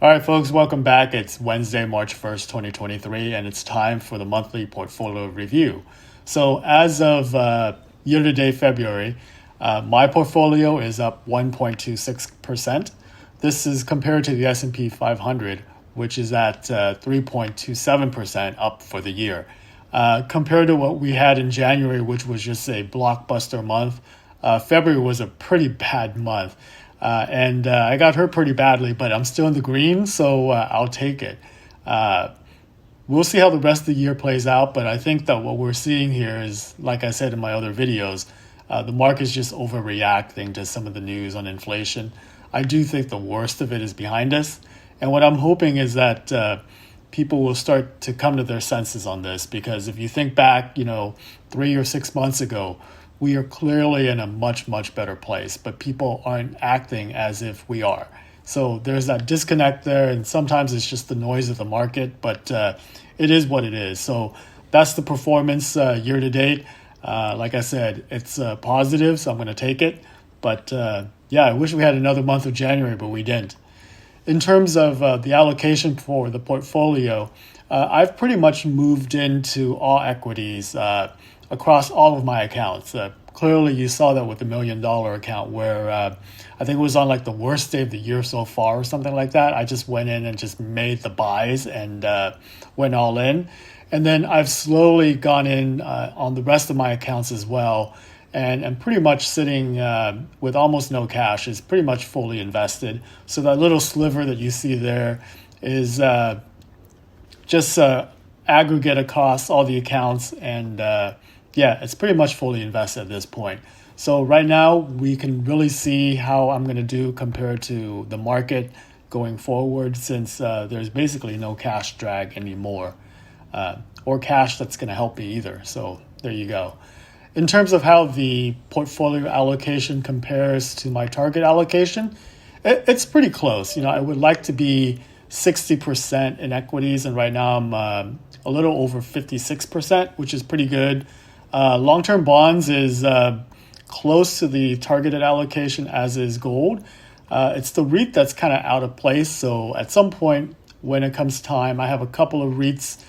All right, folks, welcome back. It's Wednesday, March 1st, 2023, and it's time for the monthly portfolio review. So as of year-to-date February, my portfolio is up 1.26%. This is compared to the S&P 500, which is at 3.27% up for the year. Compared to what we had in January, which was just a blockbuster month, February was a pretty bad month. And I got hurt pretty badly, but I'm still in the green, so I'll take it. We'll see how the rest of the year plays out, but I think that what we're seeing here is, like I said in my other videos, the market's just overreacting to some of the news on inflation. I do think the worst of it is behind us. And what I'm hoping is that people will start to come to their senses on this, because if you think back, 3 or 6 months ago, we are clearly in a much, much better place, but people aren't acting as if we are. So there's that disconnect there, and sometimes it's just the noise of the market, but it is what it is. So that's the performance year to date. Like I said, it's positive, so I'm going to take it. But I wish we had another month of January, but we didn't. In terms of the allocation for the portfolio, I've pretty much moved into all equities across all of my accounts. Clearly, you saw that with the $1 million account, where I think it was on like the worst day of the year so far or something like that. I just went in and just made the buys and went all in. And then I've slowly gone in on the rest of my accounts as well. And I'm pretty much sitting with almost no cash. It's pretty much fully invested. So that little sliver that you see there is just aggregate across all the accounts, and it's pretty much fully invested at this point. So right now we can really see how I'm going to do compared to the market going forward, since there's basically no cash drag anymore, or cash that's going to help me either. So there you go. In terms of how the portfolio allocation compares to my target allocation, it's pretty close. I would like to be 60% in equities, and right now I'm a little over 56%, which is pretty good. Long-term bonds is close to the targeted allocation, as is gold. It's the REIT that's kind of out of place. So at some point when it comes time, I have a couple of REITs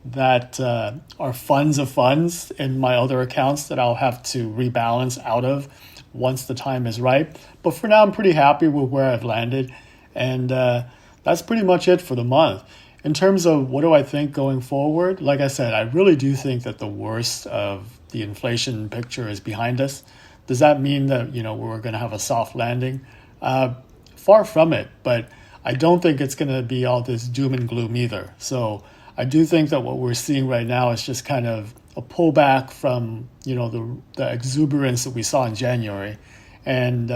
that are funds of funds in my other accounts that I'll have to rebalance out of once the time is right. But for now, I'm pretty happy with where I've landed. And that's pretty much it for the month. In terms of what do I think going forward, like I said, I really do think that the worst of the inflation picture is behind us. Does that mean that, we're going to have a soft landing? Far from it, but I don't think it's going to be all this doom and gloom either. So I do think that what we're seeing right now is just kind of a pullback from, the exuberance that we saw in January. And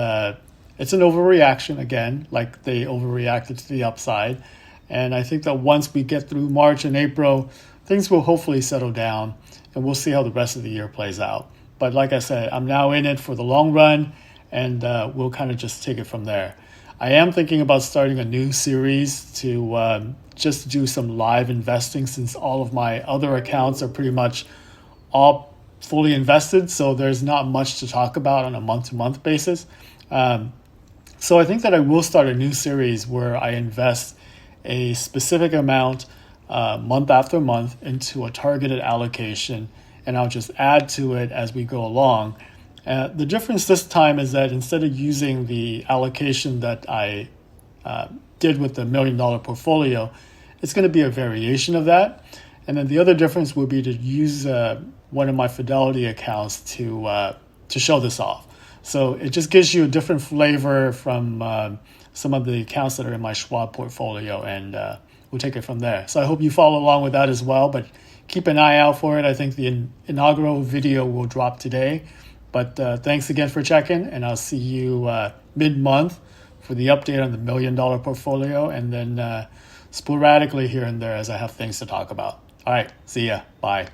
it's an overreaction again, like they overreacted to the upside. And I think that once we get through March and April, things will hopefully settle down, and we'll see how the rest of the year plays out. But like I said, I'm now in it for the long run, and we'll kind of just take it from there. I am thinking about starting a new series to just do some live investing, since all of my other accounts are pretty much all fully invested. So there's not much to talk about on a month-to-month basis. So I think that I will start a new series where I invest a specific amount month after month into a targeted allocation, and I'll just add to it as we go along. The difference this time is that instead of using the allocation that I did with the $1 million portfolio, it's going to be a variation of that. And then the other difference would be to use one of my Fidelity accounts to show this off. So it just gives you a different flavor from some of the accounts that are in my Schwab portfolio, and we'll take it from there. So I hope you follow along with that as well, but keep an eye out for it. I think the inaugural video will drop today. But thanks again for checking, and I'll see you mid-month for the update on the $1 million portfolio, and then sporadically here and there as I have things to talk about. All right, see ya. Bye.